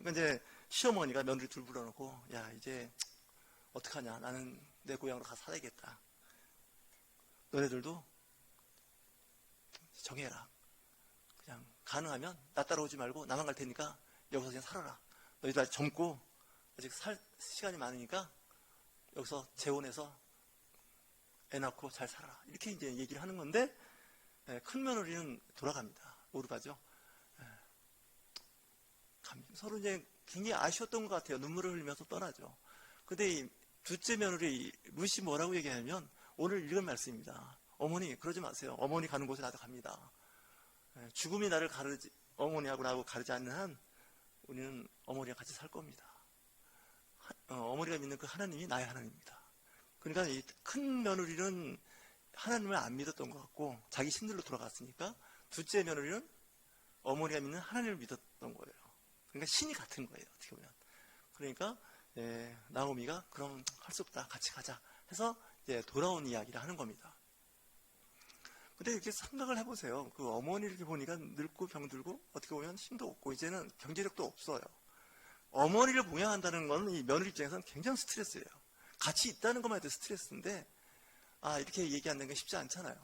그러니까 이제 시어머니가 며느리 둘 불러놓고, 야, 이제 어떡하냐. 나는 내 고향으로 가서 살아야겠다. 너네들도 정해라. 그냥 가능하면 나 따라오지 말고 나만 갈 테니까 여기서 그냥 살아라. 너희들 아직 젊고 아직 살 시간이 많으니까 여기서 재혼해서 애 낳고 잘 살아라. 이렇게 이제 얘기를 하는 건데, 큰 며느리는 돌아갑니다. 오르가죠. 서로 이제 굉장히 아쉬웠던 것 같아요. 눈물을 흘리면서 떠나죠. 근데 이 둘째 며느리 루시 뭐라고 얘기하냐면, 오늘 읽은 말씀입니다. 어머니 그러지 마세요. 어머니 가는 곳에 나도 갑니다. 죽음이 나를 가르지, 어머니하고 나하고 가르지 않는 한 우리는 어머니와 같이 살 겁니다. 어머니가 믿는 그 하나님이 나의 하나님입니다. 그러니까 이 큰 며느리는 하나님을 안 믿었던 것 같고 자기 신들로 돌아갔으니까, 둘째 며느리는 어머니가 믿는 하나님을 믿었던 거예요. 그러니까 신이 같은 거예요, 어떻게 보면. 그러니까 나오미가 그럼 할 수 없다, 같이 가자 해서 이제 돌아온 이야기를 하는 겁니다. 근데 이렇게 생각을 해보세요. 그 어머니를 이렇게 보니까 늙고 병들고 어떻게 보면 힘도 없고 이제는 경제력도 없어요. 어머니를 봉양한다는 건 이 며느리 입장에서는 굉장히 스트레스예요. 같이 있다는 것만 해도 스트레스인데, 이렇게 얘기한다는 게 쉽지 않잖아요.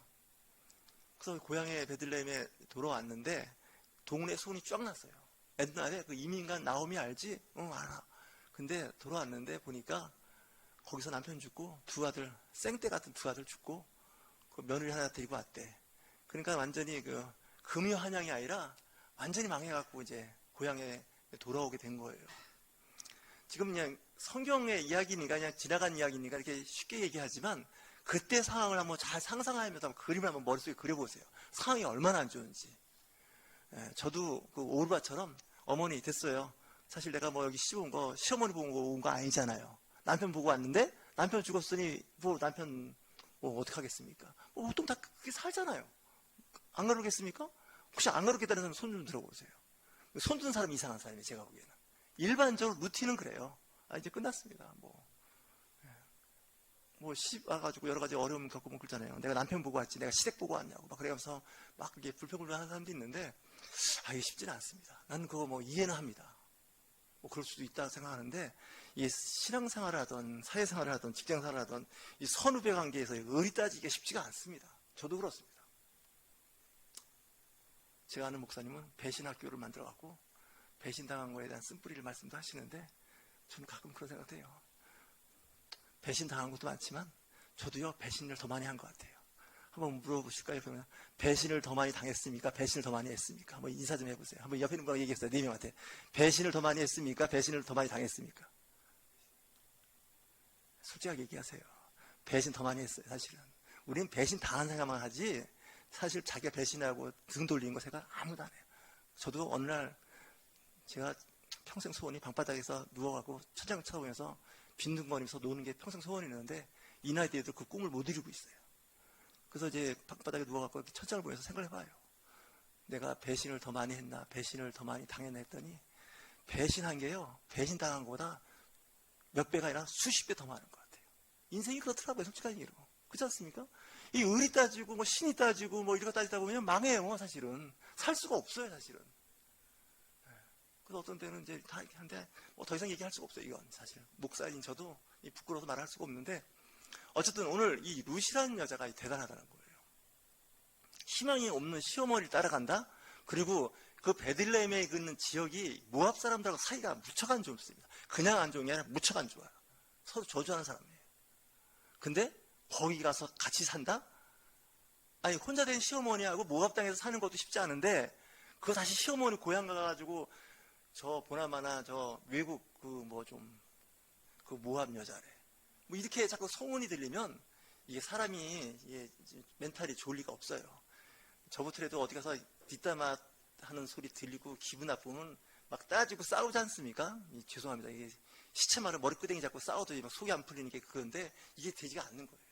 그래서 고향에 베들레헴에 돌아왔는데 동네에 소문이 쫙 났어요. 옛날에 그 이민간 나오미 알지? 응, 알아. 근데 돌아왔는데 보니까 거기서 남편 죽고 두 아들, 생떼 같은 두 아들 죽고 그 며느리 하나 데리고 왔대. 그러니까 완전히 그 금요 한양이 아니라 완전히 망해갖고 이제 고향에 돌아오게 된 거예요. 지금 그냥 성경의 이야기니까 그냥 지나간 이야기니까 이렇게 쉽게 얘기하지만, 그때 상황을 한번 잘 상상하면서 그림을 한번 머릿속에 그려보세요. 상황이 얼마나 안 좋은지. 저도 그 오르바처럼 어머니 됐어요. 사실 내가 뭐 여기 시집 온 거 시어머니 보고 온 거 아니잖아요. 남편 보고 왔는데 남편 죽었으니 뭐 남편 뭐 어떡하겠습니까? 뭐 보통 다 그렇게 살잖아요. 안 그러겠습니까? 혹시 안 그렇겠다는 사람 손 좀 들어보세요. 손 든 사람이 이상한 사람이에요, 제가 보기에는. 일반적으로 루틴은 그래요. 이제 끝났습니다. 뭐 시집 와가지고 여러 가지 어려움 겪으면 그러잖아요. 내가 남편 보고 왔지, 내가 시댁 보고 왔냐고 막 그러면서 막 그게 불평불만하는 사람도 있는데, 이게 쉽지는 않습니다. 나는 그거 뭐 이해는 합니다. 뭐 그럴 수도 있다고 생각하는데, 이 신앙생활을 하던 사회생활을 하던 직장생활을 하던 이 선후배 관계에서 의리 따지기가 쉽지가 않습니다. 저도 그렇습니다. 제가 아는 목사님은 배신학교를 만들어갖고 배신당한 거에 대한 쓴뿌리를 말씀도 하시는데, 저는 가끔 그런 생각도 해요. 배신당한 것도 많지만 저도요, 배신을 더 많이 한 것 같아요. 한번 물어보실까요? 그러면 배신을 더 많이 당했습니까? 배신을 더 많이 했습니까? 한번 인사 좀 해보세요. 한번 옆에 있는 분하고 얘기했어요. 4명한테. 배신을 더 많이 했습니까? 배신을 더 많이 당했습니까? 솔직하게 얘기하세요. 배신 더 많이 했어요, 사실은. 우리는 배신 당한 생각만 하지, 사실 자기가 배신하고 등 돌린 거 생각 아무도 안 해요. 저도 어느 날 제가 평생 소원이 방바닥에서 누워가고 천장 쳐다보면서 빈둥거리면서 노는 게 평생 소원이었는데, 이 나이 때에도 그 꿈을 못 이루고 있어요. 그래서 이제 방바닥에 누워갖고 천장을 보면서 생각해봐요. 내가 배신을 더 많이 했나, 배신을 더 많이 당했나 했더니, 배신한 게요, 배신당한 것보다 몇 배가 아니라 수십 배 더 많은 것 같아요. 인생이 그렇더라고요, 솔직하게 얘기로. 그렇지 않습니까? 이 의리 따지고 뭐 신이 따지고 뭐 이런 거 따지다 보면 망해요, 사실은. 살 수가 없어요, 사실은. 그래서 어떤 때는 이제 다 이렇게 하는데, 뭐 더 이상 얘기할 수가 없어요, 이건 사실. 목사인 저도 부끄러워서 말할 수가 없는데, 어쨌든 오늘 이 루시라는 여자가 대단하다는 거예요. 희망이 없는 시어머니를 따라간다? 그리고 그 베들레헴에 있는 지역이 모압 사람들하고 사이가 무척 안 좋습니다. 그냥 안 좋은 게 아니라 무척 안 좋아요. 서로 저주하는 사람이에요. 근데 거기 가서 같이 산다? 아니, 혼자 된 시어머니하고 모압 땅에서 사는 것도 쉽지 않은데, 그거 다시 시어머니 고향 가가지고 저 보나마나 저 외국 그 모압 여자래, 뭐 이렇게 자꾸 소문이 들리면 이게 사람이 이게 멘탈이 좋을 리가 없어요. 저부터라도 어디 가서 뒷담화 하는 소리 들리고 기분 나쁘면 막 따지고 싸우지 않습니까? 죄송합니다. 이게 시체말을 머리끄댕이 잡고 싸워도 막 속이 안 풀리는 게 그건데, 이게 되지가 않는 거예요.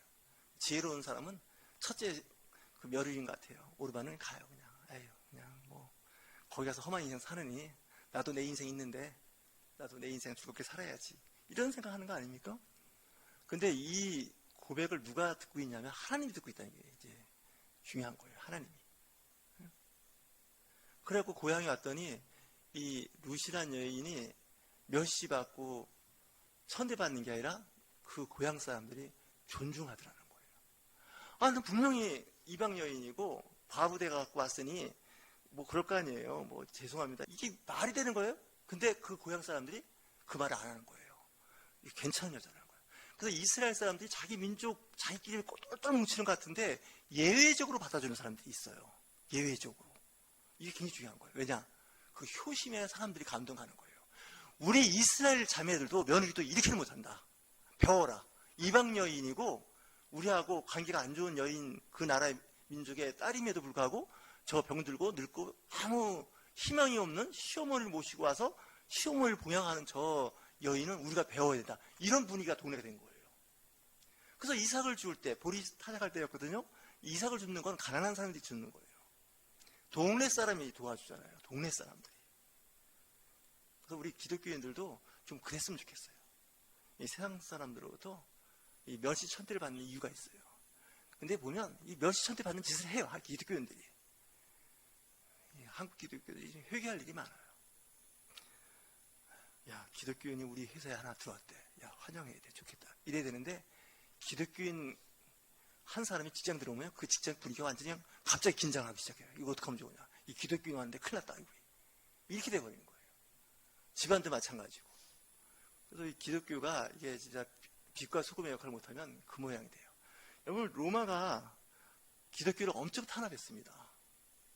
지혜로운 사람은 첫째 그 며느리인 것 같아요. 오르반은 가요. 그냥 뭐 거기 가서 험한 인생 사느니 나도 내 인생 있는데 나도 내 인생 즐겁게 살아야지, 이런 생각하는 거 아닙니까? 근데 이 고백을 누가 듣고 있냐면 하나님이 듣고 있다는 게 이제 중요한 거예요. 하나님이. 그래갖고 고향에 왔더니 이 루시란 여인이 멸시받고 천대받는 게 아니라 그 고향 사람들이 존중하더라는 거예요. 아, 분명히 이방 여인이고 과부대 갖고 왔으니 뭐 그럴 거 아니에요. 뭐 죄송합니다. 이게 말이 되는 거예요? 근데 그 고향 사람들이 그 말을 안 하는 거예요. 이게 괜찮은 여자라는 거예요. 그래서 이스라엘 사람들이 자기 민족, 자기끼리 똘똘 뭉치는 것 같은데 예외적으로 받아주는 사람들이 있어요. 예외적으로. 이게 굉장히 중요한 거예요. 왜냐? 그 효심에 사람들이 감동하는 거예요. 우리 이스라엘 자매들도 며느리도 이렇게는 못한다. 배워라. 이방 여인이고 우리하고 관계가 안 좋은 여인, 그 나라의 민족의 딸임에도 불구하고 저 병들고 늙고 아무 희망이 없는 시어머니를 모시고 와서 시어머니를 봉양하는 저 여인은 우리가 배워야 된다. 이런 분위기가 동네가 된 거예요. 그래서 이삭을 죽을 때, 볼이 타작할 때였거든요. 이삭을 줍는 건 가난한 사람들이 줍는 거예요. 동네 사람이 도와주잖아요. 동네 사람들이. 그래서 우리 기독교인들도 좀 그랬으면 좋겠어요. 이 세상 사람들로부터 이 멸시천대를 받는 이유가 있어요. 근데 보면 이 멸시천대 받는 짓을 해요. 기독교인들이. 한국 기독교인들이 회개할 일이 많아요. 야, 기독교인이 우리 회사에 하나 들어왔대. 야, 환영해야 돼. 좋겠다. 이래야 되는데 기독교인 한 사람이 직장 들어오면 그 직장 분위기가 완전히 그냥 갑자기 긴장하기 시작해요. 이거 어떻게 하면 좋으냐. 이 기독교인 왔는데 큰일 났다. 이렇게 돼버리는 거예요. 집안도 마찬가지고. 그래서 이 기독교가 이게 진짜 빛과 소금의 역할을 못하면 그 모양이 돼요. 여러분, 로마가 기독교를 엄청 탄압했습니다.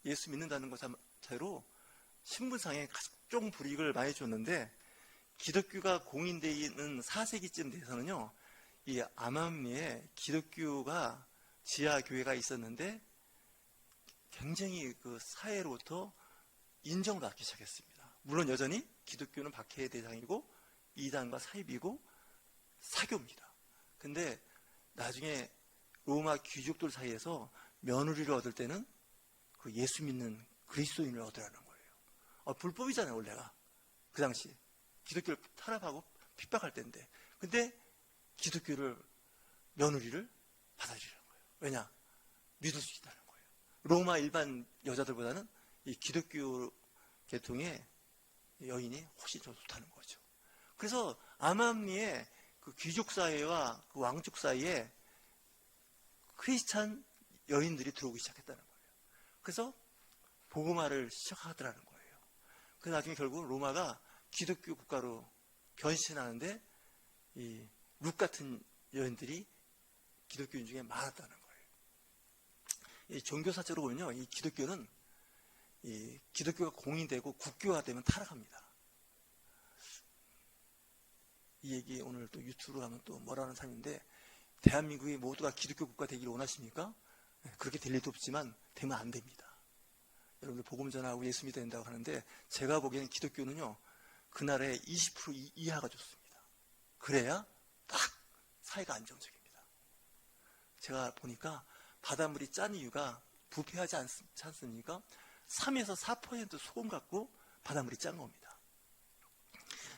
예수 믿는다는 것 자체로 신분상에 각종 불이익을 많이 줬는데, 기독교가 공인되어 있는 4세기쯤 돼서는요, 이 아맘리에 기독교가 지하교회가 있었는데 굉장히 그 사회로부터 인정을 받기 시작했습니다. 물론 여전히 기독교는 박해의 대상이고 이단과 사입이고 사교입니다. 근데 나중에 로마 귀족들 사이에서 며느리를 얻을 때는 그 예수 믿는 그리스도인을 얻으라는 거예요. 불법이잖아요, 원래가. 그 당시 기독교를 탄압하고 핍박할 때인데. 근데 기독교를, 며느리를 받아주려는 거예요. 왜냐? 믿을 수 있다는 거예요. 로마 일반 여자들보다는 이 기독교 계통의 여인이 훨씬 더 좋다는 거죠. 그래서 아맘리의 그 귀족 사회와 그 왕족 사이에 크리스찬 여인들이 들어오기 시작했다는 거예요. 그래서 복음화를 시작하더라는 거예요. 그래서 나중에 결국 로마가 기독교 국가로 변신하는데 이 룩 같은 여인들이 기독교인 중에 많았다는 거예요. 이 종교사적으로 보면요, 이 기독교는 이 기독교가 공인되고 국교화 되면 타락합니다. 이 얘기 오늘 또 유튜브로 가면 또 뭐라는 삶인데, 대한민국이 모두가 기독교 국가 되기를 원하십니까? 그렇게 될 리도 없지만 되면 안 됩니다. 여러분들 복음 전하고 예수 믿어야 된다고 하는데, 제가 보기에는 기독교는요, 그날의 20% 이하가 좋습니다. 그래야 딱 사회가 안정적입니다. 제가 보니까 바닷물이 짠 이유가 부패하지 않습니까? 3에서 4% 소금 갖고 바닷물이 짠 겁니다.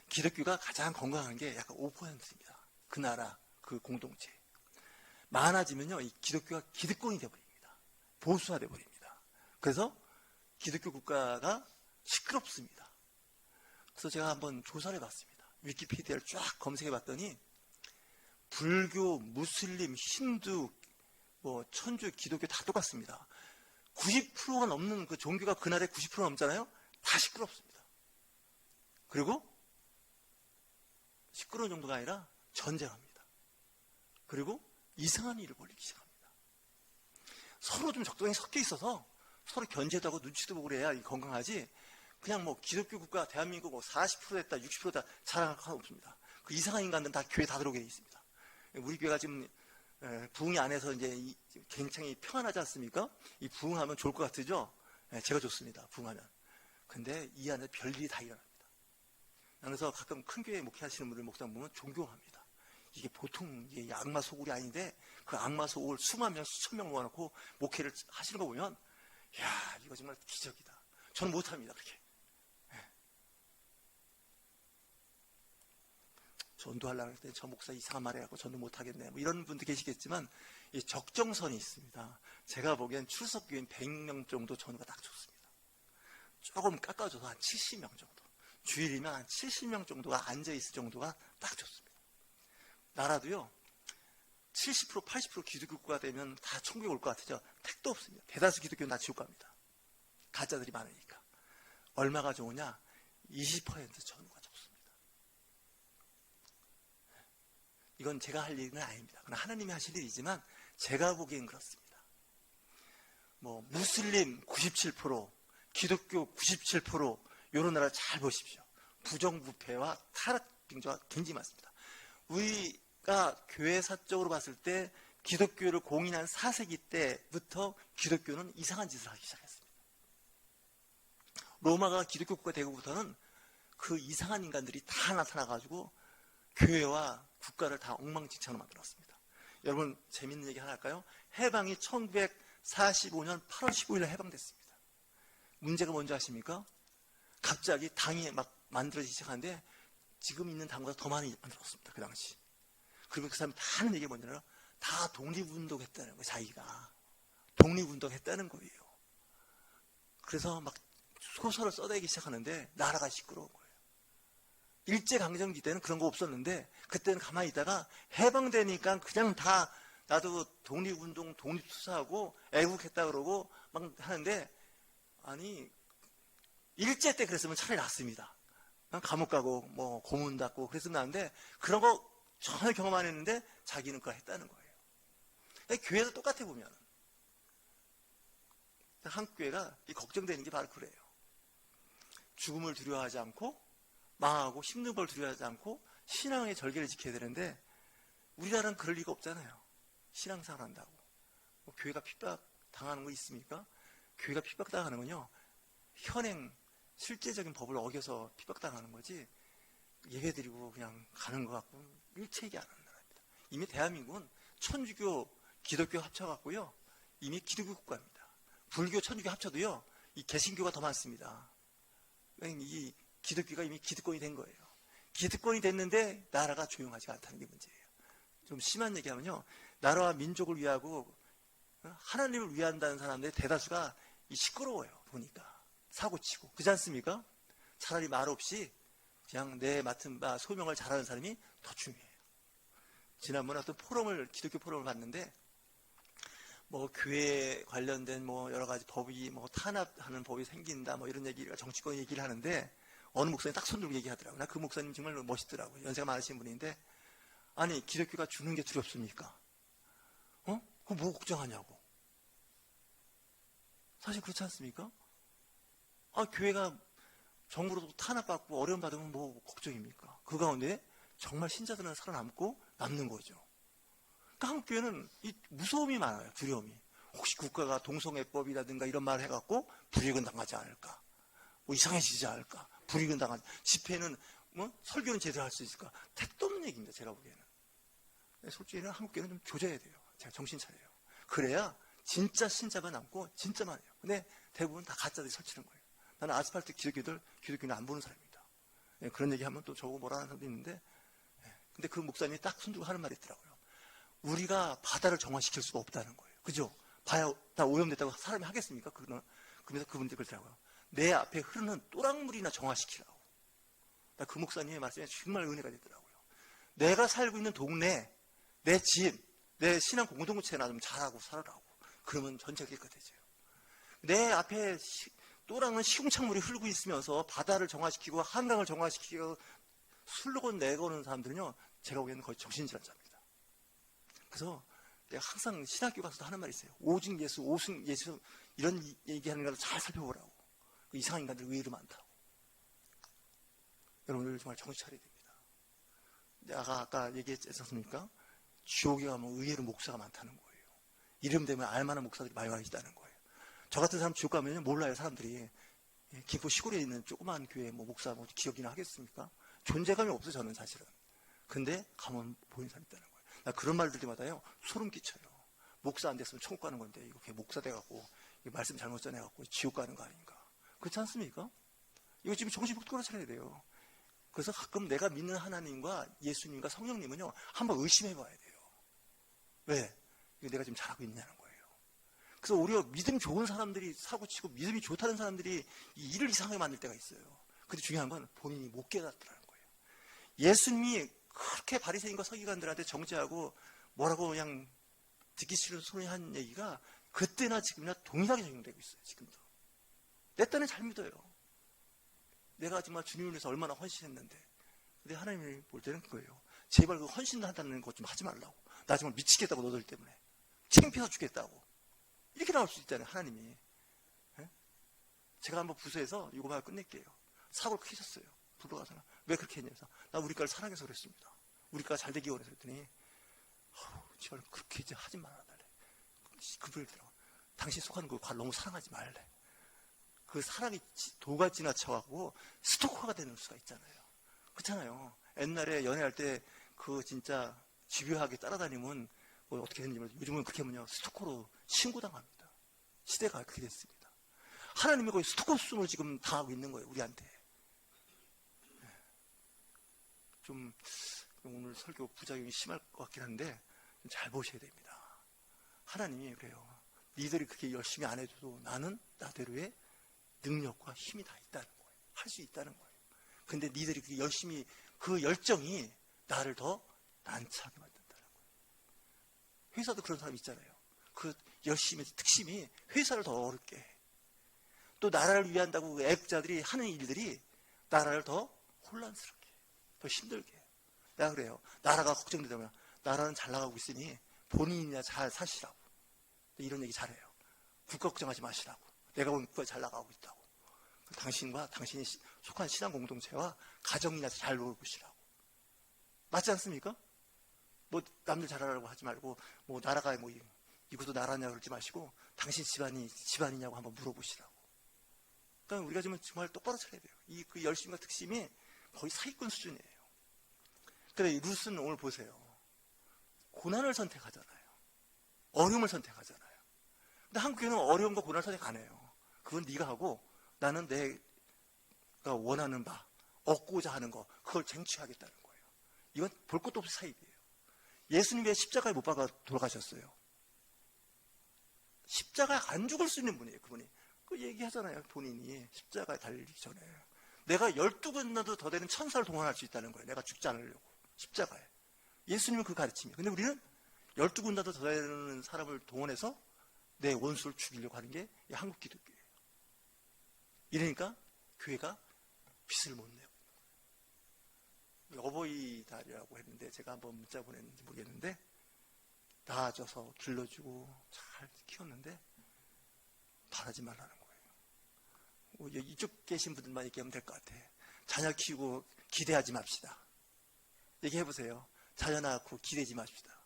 기독교가 가장 건강한 게 약간 5%입니다. 그 나라, 그 공동체. 많아지면요, 이 기독교가 기득권이 되어버립니다. 보수화 되어버립니다. 그래서 기독교 국가가 시끄럽습니다. 그래서 제가 한번 조사를 해봤습니다. 위키피디아를 쫙 검색해봤더니 불교, 무슬림, 힌두, 뭐 천주, 기독교 다 똑같습니다. 90%가 넘는 그 종교가 그날에 90% 넘잖아요. 다 시끄럽습니다. 그리고 시끄러운 정도가 아니라 전쟁합니다. 그리고 이상한 일을 벌이기 시작합니다. 서로 좀 적당히 섞여 있어서 서로 견제도 하고 눈치도 보고 그래야 건강하지, 그냥 뭐 기독교 국가 대한민국 뭐 40% 됐다 60% 됐다 자랑할 거 없습니다. 그 이상한 인간들은 다 교회 다 들어오게 돼 있습니다. 우리 교회가 지금 부흥이 안에서 이제 굉장히 평안하지 않습니까? 이 부흥하면 좋을 것 같으죠? 제가 좋습니다. 부흥하면. 근데 이 안에 별일이 다 일어납니다. 그래서 가끔 큰 교회 목회하시는 분들 목사님 보면 존경합니다. 이게 보통 이게 악마 소굴이 아닌데 그 악마 소굴 수만 명, 수천 명 모아놓고 목회를 하시는 거 보면, 이야, 이거 정말 기적이다. 저는 못합니다, 그렇게. 전도하려고 할 때 저 목사 이상한 말 해갖고 전도 못하겠네, 뭐 이런 분도 계시겠지만, 이 적정선이 있습니다. 제가 보기엔 출석교인 100명 정도 전도가 딱 좋습니다. 조금 깎아줘서 한 70명 정도. 주일이면 한 70명 정도가 앉아있을 정도가 딱 좋습니다. 나라도요, 70%, 80% 기독교가 되면 다 천국에 올 것 같으죠? 택도 없습니다. 대다수 기독교는 다 지옥 갑니다. 가짜들이 많으니까. 얼마가 좋으냐? 20% 전후가 좋습니다. 이건 제가 할 일은 아닙니다. 그건 하나님이 하실 일이지만 제가 보기엔 그렇습니다. 뭐 무슬림 97%, 기독교 97%, 이런 나라 잘 보십시오. 부정부패와 타락 빙자가 굉장히 많습니다. 우리가 교회사적으로 봤을 때 기독교를 공인한 4세기 때부터 기독교는 이상한 짓을 하기 시작했습니다. 로마가 기독교 국가 되고부터는 그 이상한 인간들이 다 나타나가지고 교회와 국가를 다 엉망진창으로 만들었습니다. 여러분 재밌는 얘기 하나 할까요? 해방이 1945년 8월 15일에 해방됐습니다. 문제가 뭔지 아십니까? 갑자기 당이 막 만들어지기 시작하는데 지금 있는 당보다 더 많이 만들었습니다. 그 당시. 그리고 그 사람이 다 하는 얘기가 뭐냐면 다 독립운동했다는 거예요. 자기가 독립운동했다는 거예요. 그래서 막 소설을 써대기 시작하는데 나라가 시끄러운 거예요. 일제강점기 때는 그런 거 없었는데 그때는 가만히 있다가 해방되니까 그냥 다 나도 독립운동 독립투사하고 애국했다 그러고 막 하는데, 아니 일제 때 그랬으면 차라리 낫습니다. 감옥 가고 뭐 고문 닫고 그랬으면 나는데 그런 거 전혀 경험 안 했는데 자기는 그걸 했다는 거예요. 교회도 똑같아 보면 한국 교회가 걱정되는 게 바로 그래요. 죽음을 두려워하지 않고 망하고 힘든 걸 두려워하지 않고 신앙의 절개를 지켜야 되는데 우리나라는 그럴 리가 없잖아요. 신앙생활 한다고 뭐 교회가 핍박당하는 거 있습니까? 교회가 핍박당하는 건요, 현행 실제적인 법을 어겨서 핍박당하는 거지 예배드리고 그냥 가는 것 같고 일체이기 안 하는 나라입니다. 이미 대한민국은 천주교, 기독교 합쳐갖고요, 이미 기독교 국가입니다. 불교, 천주교 합쳐도요, 이 개신교가 더 많습니다. 이 기독교가 이미 기득권이 된 거예요. 기득권이 됐는데 나라가 조용하지 않다는 게 문제예요. 좀 심한 얘기하면요, 나라와 민족을 위하고 하나님을 위한다는 사람들의 대다수가 시끄러워요. 보니까 사고치고 그렇지 않습니까? 차라리 말 없이 그냥 내 맡은 바 소명을 잘하는 사람이 더 중요해요. 지난번에 어떤 기독교 포럼을 봤는데 뭐 교회 관련된 뭐 여러 가지 법이 뭐 탄압하는 법이 생긴다 뭐 이런 얘기가 정치권 얘기를 하는데 어느 목사님 딱 손들고 얘기하더라고요. 나 그 목사님 정말 멋있더라고요. 연세가 많으신 분인데, 아니 기독교가 죽는 게 두렵습니까? 그거 뭐 걱정하냐고. 사실 그렇지 않습니까? 교회가 정부로도 탄압받고 어려움 받으면 뭐 걱정입니까? 그 가운데 정말 신자들은 살아남고 남는 거죠. 그러니까 한국 교회는 이 무서움이 많아요. 두려움이. 혹시 국가가 동성애법이라든가 이런 말을 해갖고 불이익은 당하지 않을까? 뭐 이상해지지 않을까? 불이익은 당하지. 집회는 뭐 설교는 제대로 할 수 있을까? 택도 없는 얘기입니다. 제가 보기에는. 솔직히 한국 교회는 좀 조져야 돼요. 제가 정신 차려요. 그래야 진짜 신자만 남고 진짜 많아요. 근데 대부분 다 가짜들이 설치는 거예요. 나는 아스팔트 기독교는 안 보는 사람입니다. 그런 얘기하면 또 저거 뭐라 하는 사람도 있는데, 근데 그 목사님이 딱 손들고 하는 말이 있더라고요. 우리가 바다를 정화시킬 수가 없다는 거예요. 그죠? 봐야 다 오염됐다고 사람이 하겠습니까? 그러면서 그분들이 그러더라고요. 내 앞에 흐르는 또랑물이나 정화시키라고. 그 목사님의 말씀에 정말 은혜가 되더라고요. 내가 살고 있는 동네, 내 집, 내 신앙 공동체나 좀 잘하고 살아라고. 그러면 전체가 깨끗해져요. 내 앞에 또랑은 시궁창물이 흐르고 있으면서 바다를 정화시키고 한강을 정화시키고 슬로건 내거는 사람들은요, 제가 보기에는 거의 정신질환자입니다. 그래서 내가 항상 신학교 가서도 하는 말이 있어요. 오직 예수, 오승 예수, 이런 얘기하는 걸 잘 살펴보라고. 이상한 인간들 의외로 많다고. 여러분들 정말 정신 차려야 됩니다. 내가 아까 얘기했지 않습니까? 지옥에 가면 의외로 목사가 많다는 거예요. 이름 되면 알만한 목사들이 많이 와 있다는 거예요. 저 같은 사람 지옥 가면 몰라요. 사람들이. 김포 시골에 있는 조그만 교회 뭐 목사 뭐 기억이나 하겠습니까? 존재감이 없어요. 저는 사실은. 근데 가면 보이는 사람이 있다는 거예요. 나 그런 말 들 때마다요, 소름 끼쳐요. 목사 안 됐으면 천국 가는 건데 이거 그냥 목사 돼갖고 말씀 잘못 전해갖고 지옥 가는 거 아닌가. 그렇지 않습니까? 이거 지금 정신 똑바로 차려야 돼요. 그래서 가끔 내가 믿는 하나님과 예수님과 성령님은요, 한번 의심해 봐야 돼요. 왜? 이거 내가 지금 잘하고 있냐는 거예요. 그래서 오히려 믿음 좋은 사람들이 사고치고 믿음이 좋다는 사람들이 이 일을 이상하게 만들 때가 있어요. 근데 중요한 건 본인이 못 깨닫더라는 거예요. 예수님이 그렇게 바리새인과 서기관들한테 정죄하고 뭐라고 그냥 듣기 싫은 소리 한 얘기가 그때나 지금이나 동일하게 적용되고 있어요. 지금도. 내 딴에 잘 믿어요. 내가 정말 주님을 위해서 얼마나 헌신했는데. 근데 하나님이 볼 때는 그거예요. 제발 그 헌신한다는 것 좀 하지 말라고. 나 정말 미치겠다고 너들 때문에. 창피해서 죽겠다고. 이렇게 나올 수 있잖아요. 하나님이. 예? 제가 한번 부서에서 이거만 끝낼게요. 사고를 크게 쳤어요. 부부가 가서 왜 그렇게 했냐면서 나 우리 과를 사랑해서 그랬습니다. 우리 과가 잘 되기 원해서 그랬더니 제발 그렇게 이제 하지 말아달래. 그분이 들어. 당신 속하는 그 과를 너무 사랑하지 말래. 그 사랑이 도가 지나쳐가고 스토커가 되는 수가 있잖아요. 그렇잖아요. 옛날에 연애할 때 그 진짜 집요하게 따라다니면 뭐 어떻게 했는지 모르겠어요. 요즘은 그렇게 하면요 스토커로 신고당합니다. 시대가 그렇게 됐습니다. 하나님이 거의 스토커 수준으로 지금 당하고 있는 거예요. 우리한테. 좀 오늘 설교 부작용이 심할 것 같긴 한데 좀 잘 보셔야 됩니다. 하나님이 그래요. 니들이 그렇게 열심히 안 해줘도 나는 나대로의 능력과 힘이 다 있다는 거예요. 할 수 있다는 거예요. 근데 니들이 그 열심히 그 열정이 나를 더 난처하게 만든다는 거예요. 회사도 그런 사람 있잖아요. 그 열심히 특심이 회사를 더 어렵게 해. 또 나라를 위한다고 그 애국자들이 하는 일들이 나라를 더 혼란스럽게 해. 더 힘들게 해. 내가 그래요. 나라가 걱정되면 나라는 잘 나가고 있으니 본인이나 잘 사시라고. 이런 얘기 잘해요. 국가 걱정하지 마시라고. 내가 보면 국가 잘 나가고 있다고. 당신과 당신이 속한 신앙 공동체와 가정이나 잘 놀보시라고. 맞지 않습니까? 뭐 남들 잘하라고 하지 말고 뭐 나라가 뭐 이것도 나라냐고 그러지 마시고 당신 집안이냐고 한번 물어보시라고. 그러니까 우리가 정말 똑바로 차려야 돼요. 그 열심과 특심이 거의 사기꾼 수준이에요. 그래 룻은 오늘 보세요. 고난을 선택하잖아요. 어려움을 선택하잖아요. 근데 한국에는 어려움과 고난을 선택 안 해요. 그건 네가 하고 나는 내가 원하는 바, 얻고자 하는 거 그걸 쟁취하겠다는 거예요. 이건 볼 것도 없이 사입이에요. 예수님 왜 십자가에 못 박아 돌아가셨어요? 십자가에 안 죽을 수 있는 분이에요. 그분이. 그 얘기하잖아요. 본인이 십자가에 달리기 전에. 내가 12군데도 더 되는 천사를 동원할 수 있다는 거예요. 내가 죽지 않으려고. 십자가에. 예수님은 그 가르침이에요. 근데 우리는 12군데도 더 되는 사람을 동원해서 내 원수를 죽이려고 하는 게 한국 기독교예요. 이러니까 교회가 빚을 못 내요. 어버이날이라고 했는데 제가 한번 문자 보냈는지 모르겠는데 낳아줘서 길러주고 잘 키웠는데 바라지 말라는 거예요. 이쪽 계신 분들만 얘기하면 될 것 같아. 자녀 키우고 기대하지 맙시다. 얘기해보세요. 자녀 낳고 기대지 맙시다.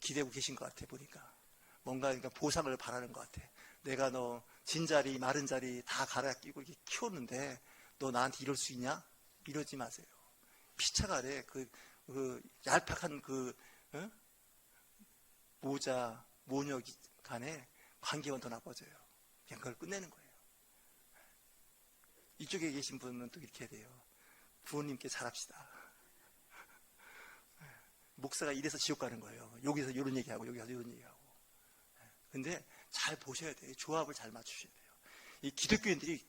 기대고 계신 것 같아 보니까. 뭔가 그러니까 보상을 바라는 것 같아. 내가 너 진자리 마른 자리 다 갈아 끼고 이렇게 키웠는데 너 나한테 이럴 수 있냐? 이러지 마세요. 피차가래 그 얄팍한 모자 모녀 간에 관계만 더 나빠져요. 그냥 그걸 끝내는 거예요. 이쪽에 계신 분은 또 이렇게 해야 돼요. 부모님께 잘합시다. 목사가 이래서 지옥 가는 거예요. 여기서 이런 얘기하고 여기 가서 이런 얘기하고. 근데 잘 보셔야 돼요. 조합을 잘 맞추셔야 돼요. 이 기독교인들이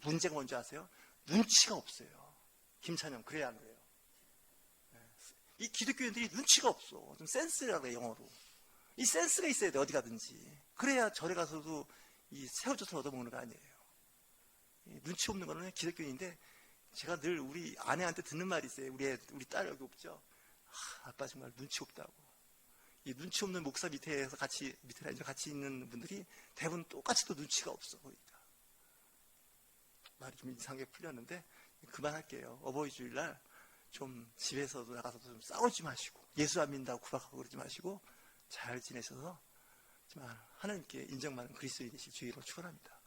문제가 뭔지 아세요? 눈치가 없어요. 김찬영 그래야 안 그래요? 이 기독교인들이 눈치가 없어. 좀 센스라고 해요. 영어로. 이 센스가 있어야 돼. 어디 가든지. 그래야 절에 가서도 이 새우젓을 얻어먹는 거 아니에요. 눈치 없는 거는 기독교인인데 제가 늘 우리 아내한테 듣는 말이 있어요. 우리 딸 여기 없죠? 아빠 정말 눈치 없다고. 이 눈치 없는 목사 밑에서 같이 있는 분들이 대부분 똑같이 또 눈치가 없어 보니까. 말이 좀 이상하게 풀렸는데 그만할게요. 어버이 주일날 좀 집에서도 나가서도 좀 싸우지 마시고 예수 안 믿는다고 구박하고 그러지 마시고 잘 지내셔서 정말 하나님께 인정받는 그리스도인이 되실 주의로 축원합니다.